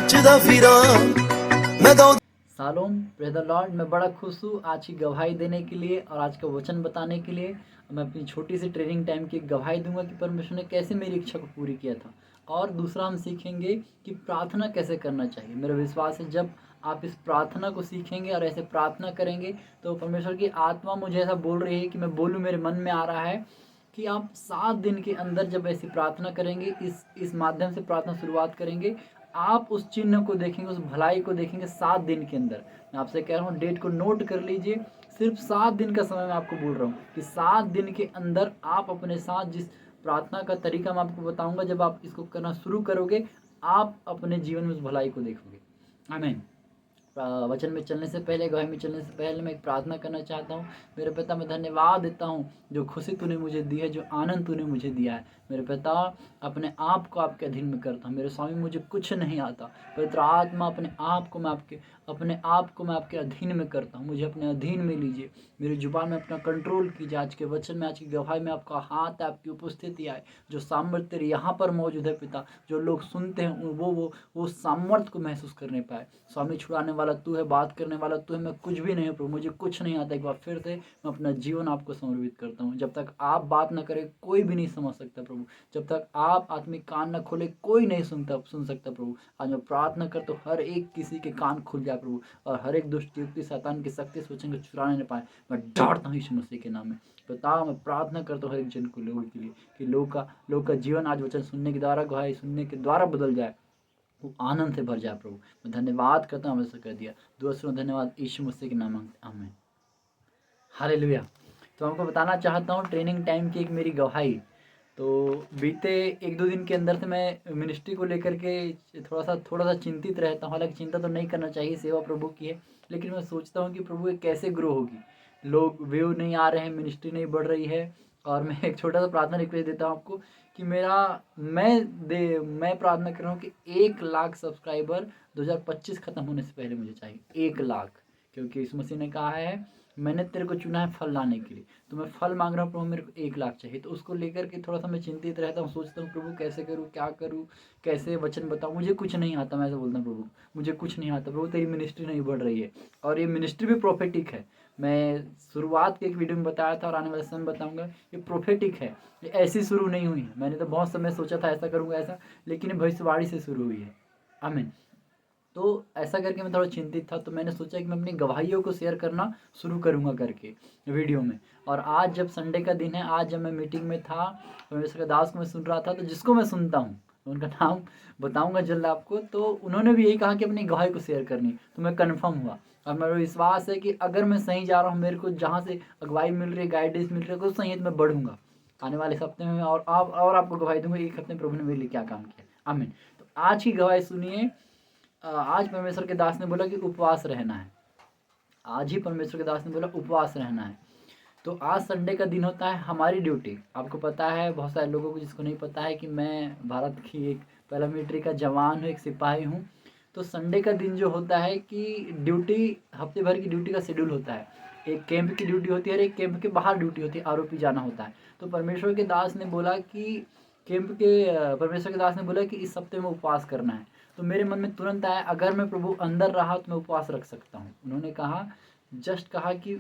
नचदा फिरा मैं तो शालोम, प्रेज़ द लॉर्ड। मैं बड़ा खुश हूँ आज की गवाही देने के लिए और आज का वचन बताने के लिए। मैं अपनी छोटी सी ट्रेनिंग टाइम की एक गवाही दूंगा कि परमेश्वर ने कैसे मेरी इच्छा को पूरी किया था। और दूसरा हम सीखेंगे कि प्रार्थना कैसे करना चाहिए। मेरा विश्वास है जब आप इस प्रार्थना को सीखेंगे और ऐसे प्रार्थना करेंगे तो परमेश्वर की आत्मा मुझे ऐसा बोल रही है कि मैं बोलूँ, मेरे मन में आ रहा है कि आप 7 दिन के अंदर जब ऐसी प्रार्थना करेंगे, इस माध्यम से प्रार्थना शुरुआत करेंगे, आप उस चिन्ह को देखेंगे, उस भलाई को देखेंगे 7 दिन के अंदर। मैं आपसे कह रहा हूँ, डेट को नोट कर लीजिए। सिर्फ 7 दिन का समय मैं आपको बोल रहा हूँ कि 7 दिन के अंदर आप अपने साथ जिस प्रार्थना का तरीका मैं आपको बताऊंगा, जब आप इसको करना शुरू करोगे, आप अपने जीवन में उस भलाई को देखोगे। आमीन। वचन में चलने से पहले, गवाही में चलने से पहले मैं एक प्रार्थना करना चाहता हूँ। मेरे पिता, मैं धन्यवाद देता हूँ जो खुशी तूने मुझे दी है, जो आनंद तूने मुझे दिया है। मेरे पिता, अपने आप को आपके अधीन में करता हूँ। मेरे स्वामी, मुझे कुछ नहीं आता। पवित्र आत्मा, अपने आप को मैं आपके अधीन में करता हूँ। मुझे अपने अधीन में लीजिए। मेरी जुबान में अपना कंट्रोल कीजिए। आज के वचन में, आज की गवाही में आपका हाथ है, आपकी उपस्थिति आए। जो सामर्थ्य तेरे यहाँ पर मौजूद है पिता, जो लोग सुनते हैं वो सामर्थ्य को महसूस करने पाए। स्वामी, छुड़ाने वाला तू है, बात करने वाला तू है। मैं कुछ भी नहीं हूँ प्रभु, मुझे कुछ नहीं आता। एक बार फिर से मैं अपना जीवन आपको समर्पित करता हूँ। जब तक आप बात ना करें कोई भी नहीं समझ सकता प्रभु। जब तक आप आत्मिक कान न खोले कोई नहीं सुन सकता प्रभु। आज मैं प्रार्थना करता हूँ, हर एक किसी के कान खुल जाए प्रभु, और हर एक दुष्ट युक्ति, शैतान की शक्ति से वचन को चुराने न पाए। मैं डरता हूँ यीशु मसीह के नाम में। पिता, मैं प्रार्थना करता हूँ हर एक जन को, लोगों के लिए, कि लोग का जीवन आज वचन सुनने के द्वारा, गवाही सुनने के द्वारा बदल जाए, वो आनंद से भर जाए प्रभु। मैं धन्यवाद करता हूँ, ऐसा कर दिया। दूसरों धन्यवाद यीशु मसीह के नाम में, आमीन। हालेलुया। तो हमको बताना चाहता हूँ ट्रेनिंग टाइम की एक मेरी गवाही। तो बीते 1-2 दिन के अंदर से मैं मिनिस्ट्री को लेकर के थोड़ा सा चिंतित रहता हूँ। हालांकि चिंता तो नहीं करना चाहिए, सेवा प्रभु की है, लेकिन मैं सोचता हूँ कि प्रभु ये कैसे ग्रो होगी। लोग व्यू नहीं आ रहे हैं, मिनिस्ट्री नहीं बढ़ रही है। और मैं एक छोटा सा प्रार्थना रिक्वेस्ट देता हूँ आपको कि मैं प्रार्थना कर रहा हूँ कि 1 लाख सब्सक्राइबर 2025 खत्म होने से पहले मुझे चाहिए। 1 लाख, क्योंकि इस मसीह ने कहा है मैंने तेरे को चुना है फल लाने के लिए। तो मैं फल मांग रहा हूँ प्रभु, मेरे को 1 लाख चाहिए। तो उसको लेकर के थोड़ा सा मैं चिंतित रहता हूँ, सोचता हूँ प्रभु कैसे करूँ, क्या करूँ, कैसे वचन बताऊँ। मुझे कुछ नहीं आता। मैं ऐसा बोलता हूँ प्रभु, मुझे कुछ नहीं आता प्रभु, तेरी मिनिस्ट्री नहीं बढ़ रही है। और ये मिनिस्ट्री भी प्रोफेटिक है। मैं शुरुआत के एक वीडियो में बताया था और आने वाले समय में बताऊंगा, ये प्रोफेटिक है। ये ऐसी शुरू नहीं हुई है। मैंने तो बहुत समय सोचा था ऐसा करूँगा ऐसा, लेकिन ये भविष्यवाणी से शुरू हुई है। आमीन। तो ऐसा करके मैं थोड़ा चिंतित था, तो मैंने सोचा कि मैं अपनी गवाहियों को शेयर करना शुरू करूँगा करके वीडियो में। और आज जब संडे का दिन है, आज जब मैं मीटिंग में था, परमेश्वर के दास को मैं सुन रहा था, तो जिसको मैं सुनता हूँ उनका नाम बताऊंगा जल्द आपको, तो उन्होंने भी यही कहा कि अपनी गवाही को शेयर करनी। तो मैं कन्फर्म हुआ, और मेरा विश्वास है कि अगर मैं सही जा रहा हूँ, मेरे को जहाँ से अगुवाई मिल रही है, गाइडेंस मिल रही है, तो सही है, तो मैं बढ़ूंगा आने वाले हफ्ते में। और आपको गवाही दूंगा एक हफ्ते में प्रभु ने मेरे लिए क्या काम किया। आमीन। तो आज की गवाही सुनिए। आज परमेश्वर के दास ने बोला कि उपवास रहना है। आज ही परमेश्वर के दास ने बोला उपवास रहना है। तो आज संडे का दिन होता है, हमारी ड्यूटी आपको पता है, बहुत सारे लोगों को जिसको नहीं पता है कि मैं भारत की एक पैरामिलिट्री का जवान हूँ, एक सिपाही हूँ। तो संडे का दिन जो होता है कि ड्यूटी, हफ्ते भर की ड्यूटी का शेड्यूल होता है। एक कैंप की ड्यूटी होती है और एक कैंप के बाहर ड्यूटी होती है, आरओपी जाना होता है। तो परमेश्वर के दास ने बोला कि परमेश्वर के दास ने बोला कि इस हफ्ते में उपवास करना है। तो मेरे मन में तुरंत आया, अगर मैं प्रभु अंदर रहा तो मैं उपवास रख सकता हूँ। उन्होंने कहा, जस्ट कहा कि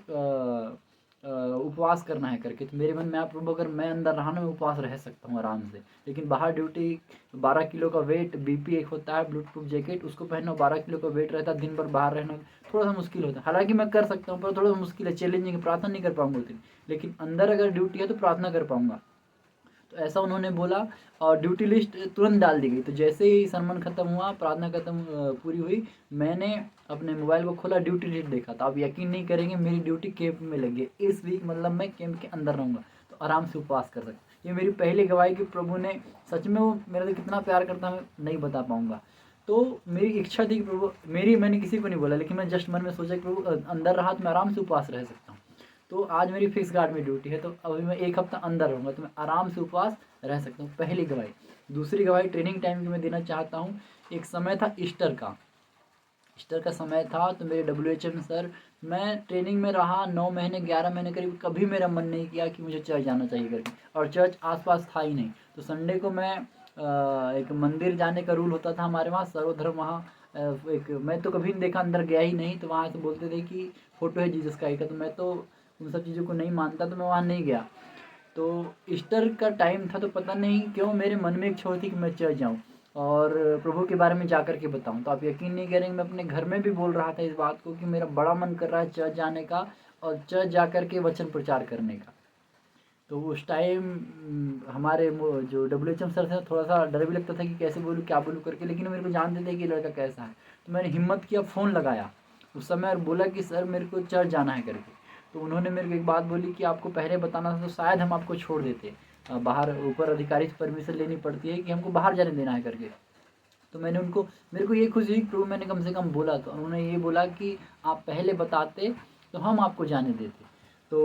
उपवास करना है करके। तो मेरे मन में आया, प्रभु अगर मैं अंदर रहा ना, मैं उपवास रह सकता हूँ आराम से। लेकिन बाहर ड्यूटी, 12 किलो का वेट, बीपी एक होता है, ब्लूट प्रूफ जैकेट, उसको पहनना, 12 किलो का वेट रहता है, दिन भर बाहर रहना थोड़ा सा मुश्किल होता है। हालांकि मैं कर सकता हूँ, पर थोड़ा सा मुश्किल है, चैलेंजिंग, प्रार्थना नहीं कर पाऊंगा उस दिन। लेकिन अंदर अगर ड्यूटी है तो प्रार्थना कर पाऊंगा। तो ऐसा उन्होंने बोला, और ड्यूटी लिस्ट तुरंत डाल दी गई। तो जैसे ही सरमन खत्म हुआ, प्रार्थना खत्म पूरी हुई, मैंने अपने मोबाइल को खोला, ड्यूटी लिस्ट देखा। तो आप यकीन नहीं करेंगे, मेरी ड्यूटी कैंप में लगी है इस वीक। मतलब मैं कैंप के अंदर रहूँगा तो आराम से उपवास कर सकता। ये मेरी पहली गवाही कि प्रभु ने सच में, वो मेरे से कितना प्यार करता है, मैं नहीं बता पाऊँगा। तो मेरी इच्छा थी कि प्रभु, मैंने किसी को नहीं बोला, लेकिन मैं जस्ट मन में सोचा कि प्रभु अंदर रहा तो मैं आराम से उपवास रह सकता हूँ। तो आज मेरी फिक्स गार्ड में ड्यूटी है, तो अभी मैं 1 हफ्ता अंदर रहूँगा, तो मैं आराम से उपवास रह सकता हूँ। पहली गवाही। दूसरी गवाही ट्रेनिंग टाइम की मैं देना चाहता हूँ। एक समय था ईस्टर का समय था, तो मेरे WHM सर, मैं ट्रेनिंग में रहा 9 महीने, 11 महीने करीब, कभी मेरा मन नहीं किया कि मुझे चर्च जाना चाहिए करके। और चर्च आसपास था ही नहीं। तो संडे को मैं एक मंदिर जाने का रूल होता था हमारे वहाँ, सर्वधर्म वहाँ एक मैं तो कभी नहीं देखा, अंदर गया ही नहीं, तो वहाँ से बोलते थे कि फ़ोटो है जीसस का, तो मैं तो उन सब चीज़ों को नहीं मानता, तो मैं वहाँ नहीं गया। तो ईस्टर का टाइम था, तो पता नहीं क्यों मेरे मन में इच्छा थी कि मैं चर्च जाऊँ और प्रभु के बारे में जा कर के बताऊँ। तो आप यकीन नहीं करेंगे, मैं अपने घर में भी बोल रहा था इस बात को कि मेरा बड़ा मन कर रहा है चर्च जाने का और चर्च जा कर के वचन प्रचार करने का। तो उस टाइम हमारे जो डब्ल्यू.एच.एम सर थे, थोड़ा सा डर भी लगता था कि कैसे बोलूँ क्या बोलूँ करके, लेकिन मेरे को जानते थे कि लड़का कैसा है। तो मैंने हिम्मत किया, फ़ोन लगाया उस समय और बोला कि सर मेरे को चर्च जाना है करके। तो उन्होंने मेरे को एक बात बोली कि आपको पहले बताना था तो शायद हम आपको छोड़ देते, बाहर ऊपर अधिकारी से परमिशन लेनी पड़ती है कि हमको बाहर जाने देना है करके। तो मैंने उनको, मेरे को ये खुशी हुई प्रभु मैंने कम से कम बोला, तो उन्होंने ये बोला कि आप पहले बताते तो हम आपको जाने देते। तो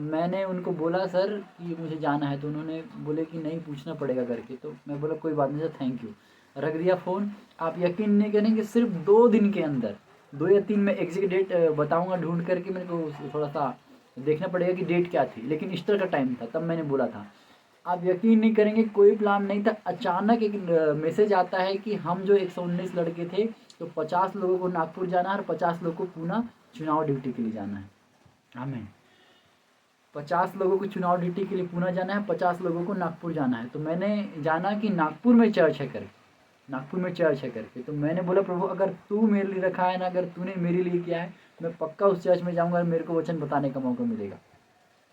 मैंने उनको बोला सर कि मुझे जाना है, तो उन्होंने बोले कि नहीं पूछना पड़ेगा करके। तो मैं बोला कोई बात नहीं सर, थैंक यू, रख दिया फ़ोन। आप यकीन नहीं करेंगे, सिर्फ 2 दिन के अंदर, 2 या 3 में एग्जैक्ट डेट बताऊँगा ढूंढ करके, मेरे को थोड़ा सा देखना पड़ेगा कि डेट क्या थी, लेकिन ईस्टर का टाइम था तब मैंने बोला था। आप यकीन नहीं करेंगे, कोई प्लान नहीं था, अचानक एक मैसेज आता है कि हम जो 119 लड़के थे, तो 50 लोगों को नागपुर जाना है और 50 लोगों को पूना चुनाव ड्यूटी के लिए जाना है। हमें 50 लोगों को चुनाव ड्यूटी के लिए पूना जाना है, 50 लोगों को नागपुर जाना है। तो मैंने जाना कि नागपुर में चर्च है करके, नागपुर में चर्च है करके। तो मैंने बोला प्रभु अगर तू मेरे लिए रखा है ना, अगर तूने मेरे लिए किया है, मैं पक्का उस चर्च में जाऊँगा और मेरे को वचन बताने का मौका मिलेगा।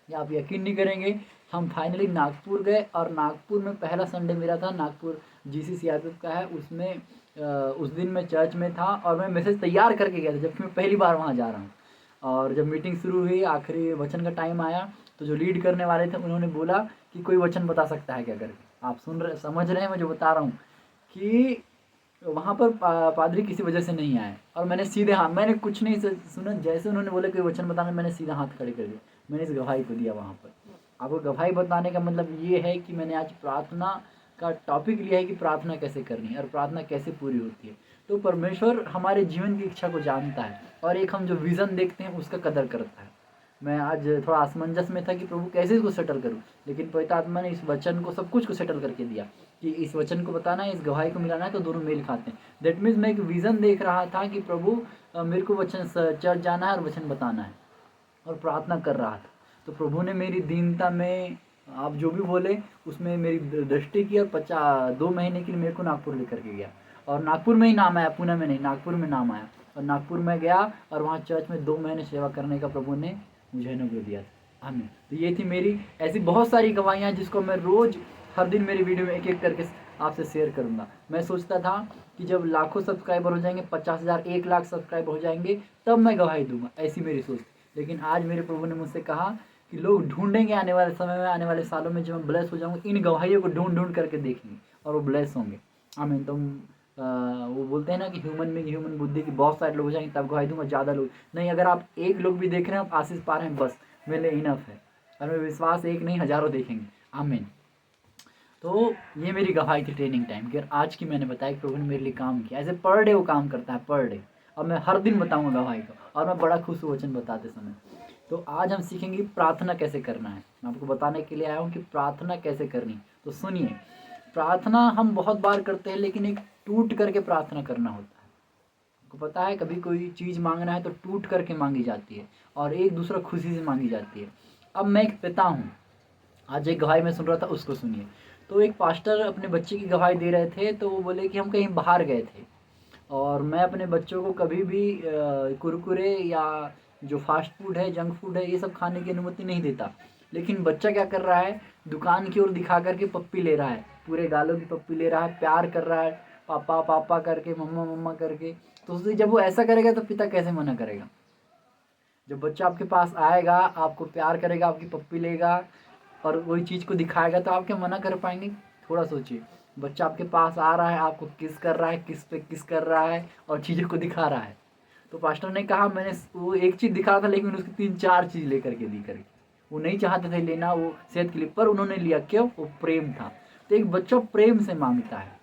या आप यकीन नहीं करेंगे, हम फाइनली नागपुर गए और नागपुर में पहला संडे मेरा था, नागपुर जीसीसीआरपीएफ का है, उसमें उस दिन मैं चर्च में था और मैं मैसेज तैयार करके गया था, जबकि मैं पहली बार वहाँ जा रहा हूँ। और जब मीटिंग शुरू हुई, आखिरी वचन का टाइम आया, तो जो लीड करने वाले थे उन्होंने बोला कि कोई वचन बता सकता है क्या करके। आप समझ रहे हैं मैं जो बता रहा हूँ कि वहाँ पर पादरी किसी वजह से नहीं आए और मैंने सीधे हाथ, मैंने कुछ नहीं सुना, जैसे उन्होंने बोला कोई वचन बताना, मैंने सीधा हाथ खड़े कर दिया, मैंने इस गवाही को दिया वहाँ पर। आपको गवाही बताने का मतलब ये है कि मैंने आज प्रार्थना का टॉपिक लिया है कि प्रार्थना कैसे करनी है और प्रार्थना कैसे पूरी होती है। तो परमेश्वर हमारे जीवन की इच्छा को जानता है और एक हम जो विज़न देखते हैं उसका कदर करता है। मैं आज थोड़ा असमंजस में था कि प्रभु कैसे इसको सेटल करूं, लेकिन पवित्र आत्मा ने इस वचन को, सब कुछ को सेटल करके दिया कि इस वचन को बताना है, इस गवाही को मिलाना है, तो दोनों मेल खाते हैं। दैट मीन्स मैं एक विज़न देख रहा था कि प्रभु मेरे को वचन चर्च जाना है और वचन बताना है, और प्रार्थना कर रहा था। तो प्रभु ने मेरी दीनता में, आप जो भी बोले, उसमें मेरी दृष्टि की और 2 महीने के लिए मेरे को नागपुर लेकर के गया और नागपुर में ही नाम आया, पुणे में नहीं, नागपुर में नाम आया और नागपुर में गया और वहाँ चर्च में 2 महीने सेवा करने का प्रभु ने मुझे अनुग्रह दिया था। आमीन। तो ये थी मेरी ऐसी बहुत सारी गवाहियाँ जिसको मैं रोज़ हर दिन मेरी वीडियो में एक एक करके आपसे शेयर करूँगा। मैं सोचता था कि जब लाखों सब्सक्राइबर हो जाएंगे, 50,000 1 लाख सब्सक्राइबर हो जाएंगे, तब मैं गवाही दूंगा, ऐसी मेरी सोच थी। लेकिन आज मेरे प्रभु ने मुझसे कहा कि लोग ढूंढेंगे आने वाले समय में, आने वाले सालों में, जब मैं ब्लेस हो जाऊँगा, इन गवाहियों को ढूंढ ढूंढ करके देखेंगे और वो ब्लेस होंगे। आमीन। तो वो बोलते हैं ना कि ह्यूमन बुद्धि की बहुत सारे लोग हो जाएंगे तब गवाही दूंगा, ज़्यादा लोग नहीं। अगर आप एक लोग भी देख रहे हैं, आप आशीष पा रहे हैं, बस मेरे लिए इनफ है। और मैं विश्वास एक नहीं हज़ारों देखेंगे। आमीन। तो ये मेरी गवाही थी ट्रेनिंग टाइम की, और आज की मैंने बताया कि प्रभु ने मेरे लिए काम किया। ऐसे पर डे वो काम करता है, पर डे। और मैं हर दिन बताऊंगा गवाही को, और मैं बड़ा खुश हूँ वचन बताते समय। तो आज हम सीखेंगे प्रार्थना कैसे करना है। मैं आपको बताने के लिए आया हूँ कि प्रार्थना कैसे करनी। तो सुनिए, प्रार्थना हम बहुत बार करते हैं, लेकिन एक टूट करके प्रार्थना करना होता है। आपको पता है, कभी कोई चीज़ मांगना है तो टूट करके मांगी जाती है और एक दूसरा खुशी से मांगी जाती है। अब मैं एक पिता हूँ, आज एक गवाही मैं सुन रहा था, उसको सुनिए। तो एक पास्टर अपने बच्चे की गवाही दे रहे थे, तो वो बोले कि हम कहीं बाहर गए थे और मैं अपने बच्चों को कभी भी कुरकुरे या जो फास्ट फूड है, जंक फूड है, ये सब खाने की अनुमति नहीं देता। लेकिन बच्चा क्या कर रहा है, दुकान की ओर दिखा करके पप्पी ले रहा है, पूरे गालों की पप्पी ले रहा है, प्यार कर रहा है, पापा पापा करके, मम्मा मम्मा करके। तो उससे जब वो ऐसा करेगा तो पिता कैसे मना करेगा। जब बच्चा आपके पास आएगा, आपको प्यार करेगा, आपकी पप्पी लेगा और वही चीज़ को दिखाएगा, तो आप क्या मना कर पाएंगे। थोड़ा सोचिए, बच्चा आपके पास आ रहा है, आपको किस कर रहा है, किस पे किस कर रहा है और चीज़ों को दिखा रहा है। तो पास्टर ने कहा, मैंने वो एक चीज़ दिखा रहा था, लेकिन उसकी 3-4 चीज़ लेकर के दी करके। वो नहीं चाहते थे लेना वो सेहत के लिए, पर उन्होंने लिया। क्यों? वो प्रेम था। तो एक बच्चा प्रेम से मांगता है।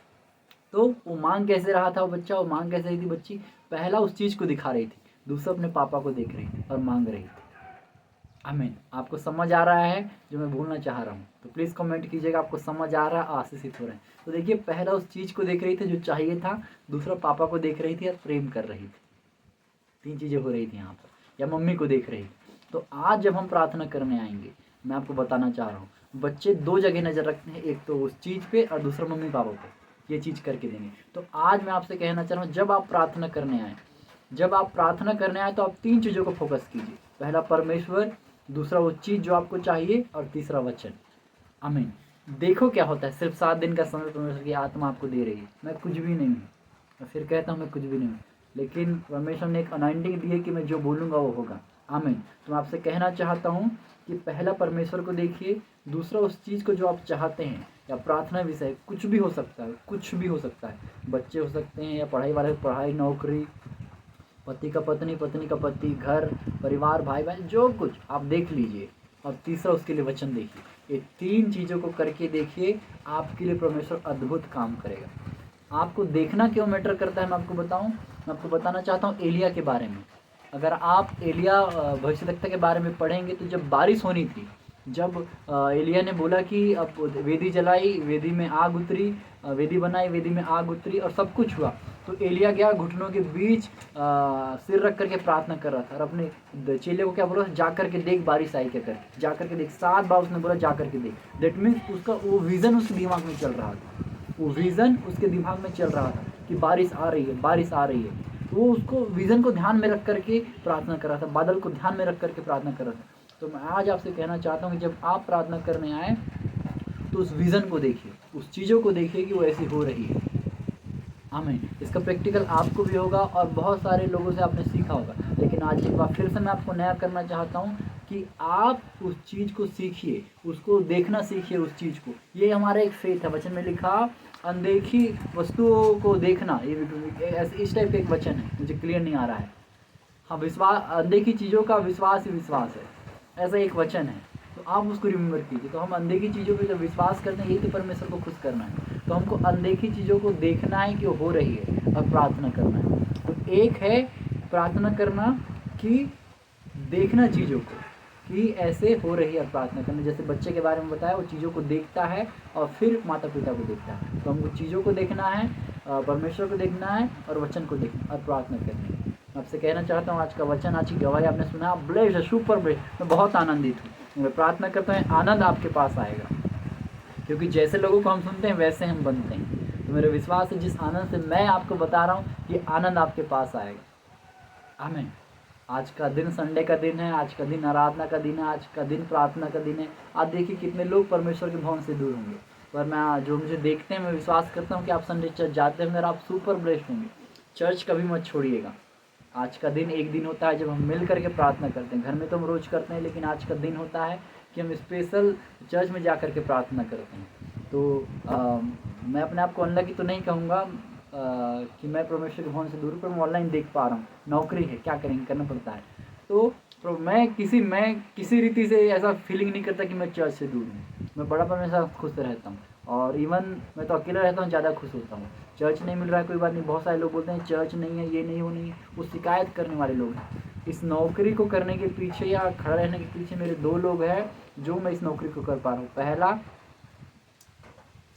तो वो मांग कैसे रहा था, वो बच्चा, वो मांग कैसे रही थी बच्ची, पहला उस चीज़ को दिखा रही थी, दूसरा अपने पापा को देख रही थी और मांग रही थी। आमीन। आपको समझ आ रहा है जो मैं बोलना चाह रहा हूँ? तो प्लीज़ कमेंट कीजिएगा आपको समझ आ रहा है, आशीषित हो रहे हैं। तो देखिए, पहला उस चीज़ को देख रही थी जो चाहिए था, दूसरा पापा को देख रही थी और प्रेम कर रही थी। 3 चीज़ें हो रही थी यहाँ पर, या मम्मी को देख रही थी। तो आज जब हम प्रार्थना करने आएंगे, मैं आपको बताना चाह रहा हूँ, बच्चे 2 जगह नज़र रखते हैं, एक तो उस चीज़ पे और दूसरा मम्मी पापा पे, ये चीज़ करके देंगे। तो आज मैं आपसे कहना चाह रहा हूँ, जब आप प्रार्थना करने आए तो आप 3 चीज़ों को फोकस कीजिए। पहला परमेश्वर, दूसरा वो चीज़ जो आपको चाहिए, और तीसरा वचन। आमीन। देखो क्या होता है, सिर्फ 7 दिन का समय परमेश्वर की आत्मा आपको दे रही है। मैं कुछ भी नहीं हूँ, मैं फिर कहता हूँ मैं कुछ भी नहीं हूँ, लेकिन परमेश्वर ने एक अनाइंटिंग दी है कि मैं जो बोलूँगा वो होगा। आमीन। तो मैं आपसे कहना चाहता हूँ कि पहला परमेश्वर को देखिए, दूसरा उस चीज़ को जो आप चाहते हैं, या प्रार्थना विषय कुछ भी हो सकता है, कुछ भी हो सकता है। बच्चे हो सकते हैं, या पढ़ाई वाले पढ़ाई, नौकरी, पति का पत्नी, पत्नी का पति, घर परिवार, भाई बहन, जो कुछ आप देख लीजिए। और तीसरा उसके लिए वचन देखिए। ये 3 चीज़ों को करके देखिए, आपके लिए परमेश्वर अद्भुत काम करेगा। आपको देखना क्यों मैटर करता है मैं आपको बताऊं। मैं आपको बताना चाहता हूं एलिया के बारे में। अगर आप एलिया भविष्यद्वक्ता के बारे में पढ़ेंगे, तो जब बारिश होनी थी, जब एलिया ने बोला कि अब वेदी जलाई, वेदी में आग उतरी, वेदी बनाई, वेदी में आग उतरी और सब कुछ हुआ, तो एलिया गया घुटनों के बीच सिर रख करके प्रार्थना कर रहा था, और अपने चेले को क्या बोला, जा करके देख बारिश आई क्या कर, जा करके देख। 7 बार उसने बोला जा करके देख। दैट मीन्स उसका वो विज़न उसके दिमाग में चल रहा था, वो विज़न उसके दिमाग में चल रहा था कि बारिश आ रही है, बारिश आ रही है। वो उसको विज़न को ध्यान में रख करके प्रार्थना कर रहा था, बादल को ध्यान में रख करके प्रार्थना कर रहा था। तो मैं आज आपसे कहना चाहता हूँ कि जब आप प्रार्थना करने आए, तो उस विज़न को देखिए, उस चीज़ों को देखिए कि वो ऐसी हो रही है। आमीन। इसका प्रैक्टिकल आपको भी होगा और बहुत सारे लोगों से आपने सीखा होगा। लेकिन आज एक बार फिर से मैं आपको नया करना चाहता हूँ कि आप उस चीज़ को सीखिए, उसको देखना सीखिए उस चीज़ को। ये हमारा एक फेथ है। वचन में लिखा, अनदेखी वस्तुओं को देखना, ये इस टाइप का एक वचन है, मुझे क्लियर नहीं आ रहा है। हाँ, विश्वास, अनदेखी चीज़ों का विश्वास ही विश्वास है, ऐसा एक वचन है। तो आप उसको रिमेंबर कीजिए। तो हम अनदेखी चीज़ों पे जब विश्वास करते हैं, यही तो परमेश्वर को खुश करना है। तो हमको अनदेखी चीज़ों को देखना है कि वो हो रही है, और प्रार्थना करना है। तो एक है प्रार्थना करना कि देखना चीज़ों को कि ऐसे हो रही है, और प्रार्थना करना। जैसे बच्चे के बारे में बताया, वो चीज़ों को देखता है और फिर माता पिता को देखता है। तो हमको चीज़ों को देखना है, परमेश्वर को देखना है, और वचन को देखना और प्रार्थना करनी है। आपसे कहना चाहता हूँ, आज का वचन, आज की गवाही आपने सुना, ब्लेस्ड है, सुपर ब्लेस्ड। मैं बहुत आनंदित हूँ। मैं प्रार्थना करता हूँ आनंद आपके पास आएगा, क्योंकि जैसे लोगों को हम सुनते हैं वैसे हम बनते हैं। तो मेरा विश्वास है, जिस आनंद से मैं आपको बता रहा हूँ, ये आनंद आपके पास आएगा। आमीन। आज का दिन संडे का दिन है, आज का दिन आराधना का दिन है, आज का दिन प्रार्थना का दिन है। आज देखिए कितने लोग परमेश्वर के भवन से दूर होंगे, पर मैं जो मुझे देखते हैं, मैं विश्वास करता हूँ कि आप संडे चर्च जाते होंगे और आप सुपर ब्लेस्ड होंगे। चर्च कभी मत छोड़िएगा। आज का दिन एक दिन होता है जब हम मिल करके प्रार्थना करते हैं। घर में तो हम रोज़ करते हैं, लेकिन आज का दिन होता है कि हम स्पेशल चर्च में जा कर के प्रार्थना करते हैं। तो मैं अपने आप को अनलकी तो नहीं कहूँगा कि मैं परमेश्वर के भवन से दूर, पर मैं ऑनलाइन देख पा रहा हूँ। नौकरी है, क्या करेंगे, करना पड़ता है। तो मैं किसी रीति से ऐसा फीलिंग नहीं करता कि मैं चर्च से दूर हूँ। मैं बड़ा परमेश्वर खुश रहता हूँ, और इवन मैं तो अकेला रहता हूँ, ज़्यादा खुश होता हूँ। चर्च नहीं मिल रहा है, कोई बात नहीं। बहुत सारे लोग बोलते हैं चर्च नहीं है, ये नहीं, वो नहीं है, वो शिकायत करने वाले लोग हैं। इस नौकरी को करने के पीछे या खड़ा रहने के पीछे मेरे 2 लोग हैं जो मैं इस नौकरी को कर पा रहा हूँ। पहला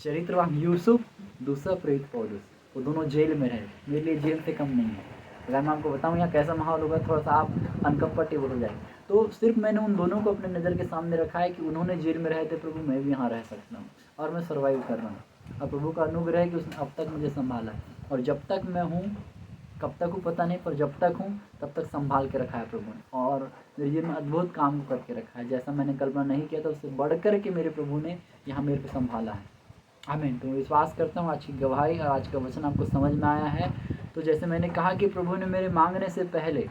चरित्रवान यूसुफ, दूसरा प्रेरित पौलुस। वो दोनों जेल में रहे, मेरे लिए जेल से कम नहीं है। अगर मैं आपको बताऊँ यहाँ कैसा माहौल होगा, थोड़ा सा आप अनकम्फर्टेबल हो जाए। तो सिर्फ मैंने उन दोनों को अपने नज़र के सामने रखा है कि उन्होंने जेल में रहे थे, प्रभु मैं भी यहाँ रह सकता हूँ, और मैं सर्वाइव कर रहा हूँ। और प्रभु का अनुग्रह है कि उसने अब तक मुझे संभाला है, और जब तक मैं हूँ, कब तक हूँ पता नहीं, पर जब तक हूँ तब तक संभाल के रखा है प्रभु ने, और मेरे जीवन में अद्भुत काम करके रखा है। जैसा मैंने कल्पना नहीं किया था, उससे बढ़ कर के मेरे प्रभु ने यहाँ मेरे को संभाला है। आमीन। तो विश्वास करता हूँ आज की गवाही और आज का वचन आपको समझ में आया है। तो जैसे मैंने कहा कि प्रभु ने मेरे मांगने से पहले,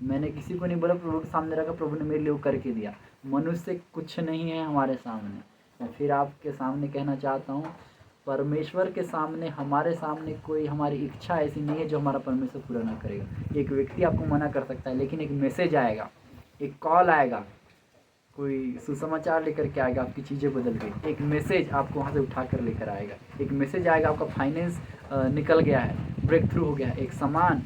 मैंने किसी को नहीं बोला, प्रभु के सामने रखा, प्रभु ने मेरे लिए वो करके दिया। मनुष्य कुछ नहीं है हमारे सामने। मैं फिर आपके सामने कहना चाहता हूँ, परमेश्वर के सामने, हमारे सामने कोई हमारी इच्छा ऐसी नहीं है जो हमारा परमेश्वर पूरा ना करेगा। एक व्यक्ति आपको मना कर सकता है, लेकिन एक मैसेज आएगा, एक कॉल आएगा, कोई सुसमाचार लेकर के आएगा, आपकी चीज़ें बदल गई। एक मैसेज आपको वहाँ से उठा कर लेकर आएगा, एक मैसेज आएगा, आपका फाइनेंस निकल गया है, ब्रेक थ्रू हो गया है, एक सामान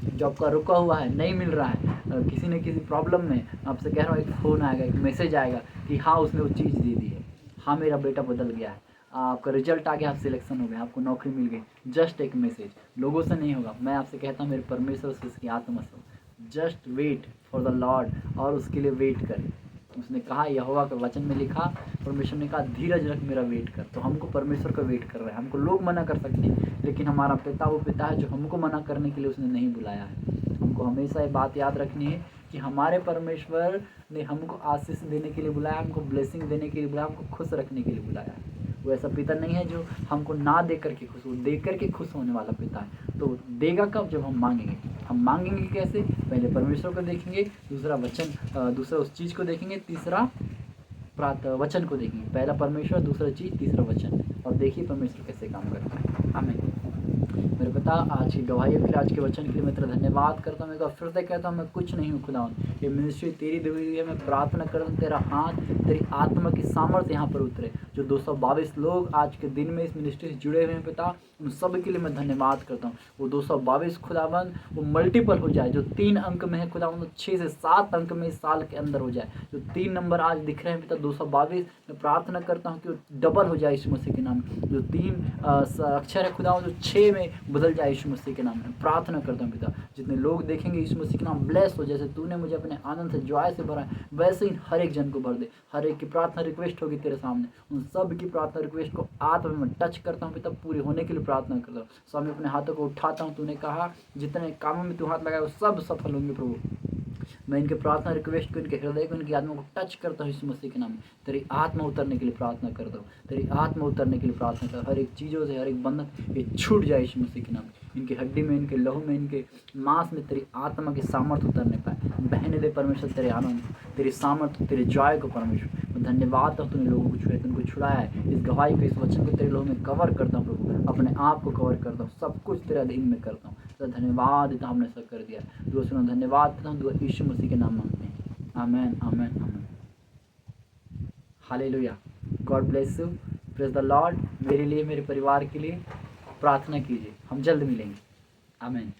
जो आपका रुका हुआ है, नहीं मिल रहा है, किसी न किसी प्रॉब्लम में, आपसे कह रहा हूँ, एक फ़ोन आएगा, एक मैसेज आएगा कि हाँ उसने वो चीज़ दे दी है, हाँ मेरा बेटा बदल गया है, आपका रिजल्ट आ गया, आप सिलेक्शन हो गया, आपको नौकरी मिल गई। जस्ट एक मैसेज, लोगों से नहीं होगा, मैं आपसे कहता हूँ मेरे परमेश्वर से, उसकी आत्मा से। Just wait for the lord, और उसके लिए वेट करें। उसने कहा, यहोवा के वचन में लिखा, परमेश्वर ने कहा धीरज रख, मेरा वेट कर। तो हमको परमेश्वर का वेट कर रहा है। हमको लोग मना कर सकते हैं, लेकिन हमारा पिता वो पिता है जो हमको मना करने के लिए उसने नहीं बुलाया है। हमको हमेशा ये बात याद रखनी है कि हमारे परमेश्वर ने हमको आशीष देने के लिए बुलाया, हमको ब्लेसिंग देने के लिए बुलाया, हमको खुश रखने के लिए बुलाया है। वो ऐसा पिता नहीं है जो हमको ना दे करके खुश, वो दे करके खुश होने वाला पिता है। तो देगा कब? जब हम मांगेंगे। हम मांगेंगे कैसे? पहले परमेश्वर को देखेंगे, दूसरा वचन, दूसरा उस चीज़ को देखेंगे, तीसरा वचन को देखेंगे। पहला परमेश्वर, दूसरा चीज़, तीसरा वचन। और देखिए परमेश्वर कैसे काम करता है। आमीन। मेरे पिता, आज की गवाही के लिए, आज के वचन के लिए मैं तेरा धन्यवाद करता हूँ। मैं फिर से कहता हूँ, मैं कुछ नहीं हूँ खुदा, ये मिनिस्ट्री तेरी दी हुई है। मैं प्रार्थना करता हूँ तेरा हाथ, तेरी आत्मा की सामर्थ्य यहाँ पर उतरे। जो 222 लोग आज के दिन में इस मिनिस्ट्री से जुड़े हुए हैं पिता, उन सब के लिए मैं धन्यवाद करता हूँ। वो 222 खुदाबंद वो मल्टीपल हो जाए। जो 3 अंक में है खुदाबंद, 6 से 7 अंक में इस साल के अंदर हो जाए। जो 3 नंबर आज दिख रहे हैं पिता 222, मैं प्रार्थना करता हूँ कि वो डबल हो जाए यीशु मसीह के नाम में। जो 3 अक्षर है खुदाबंद, जो 6 में बदल जाए यीशु मसीह के नाम में। प्रार्थना करता हूँ पिता, जितने लोग देखेंगे यीशु मसीह के नाम ब्लेस हो। जैसे तूने मुझे अपने आनंद से, जॉय से भरा है, वैसे ही हर एक जन को भर दे। हर एक की प्रार्थना रिक्वेस्ट होगी तेरे सामने, उन सब की प्रार्थना रिक्वेस्ट को आत्मा में टच करता हूँ पिता, पूरी होने के लिए प्रार्थना करता हूँ। स्वामी अपने हाथों को उठाता हूँ। तूने कहा जितने कामों में तू हाथ लगाए वो सब सफल होंगे प्रभु। मैं इनके प्रार्थना रिक्वेस्ट को, इनके हृदय को, इनकी आत्मा को टच करता हूँ यीशु मसीह के नाम में। तेरी आत्मा उतरने के लिए प्रार्थना करता हूँ। तेरी आत्मा उतरने के लिए प्रार्थना करता हूँ। हर एक चीज़ों से, हर एक बंधन ये छूट जाए यीशु मसीह के नाम में। इनकी हड्डी में, इनके लहू में, इनके मांस में तेरी आत्मा की सामर्थ्य उतरने पाए। बहने दे परमेश्वर तेरे आनंद, तेरी सामर्थ्य, तेरे जॉय को परमेश्वर। मैं धन्यवाद हूँ तूने लोगों को छुड़ाया, तुमको छुड़ाया है। इस गवाही को, इस वचन को तेरे लोगों में कवर करता हूँ प्रभु, अपने आप को कवर करता हूँ, सब कुछ तेरे अधीन में करता हूँ। तो धन्यवाद देता हूँ, हमने सब कर दिया। दुआ सुनो, धन्यवाद देता हूँ, दुआ यीशु मसीह के नाम मांगते हैं। Amen, amen, amen. Hallelujah. God bless you. Praise the Lord. मेरे लिए, मेरे परिवार के लिए प्रार्थना कीजिए। हम जल्द मिलेंगे। आमेन।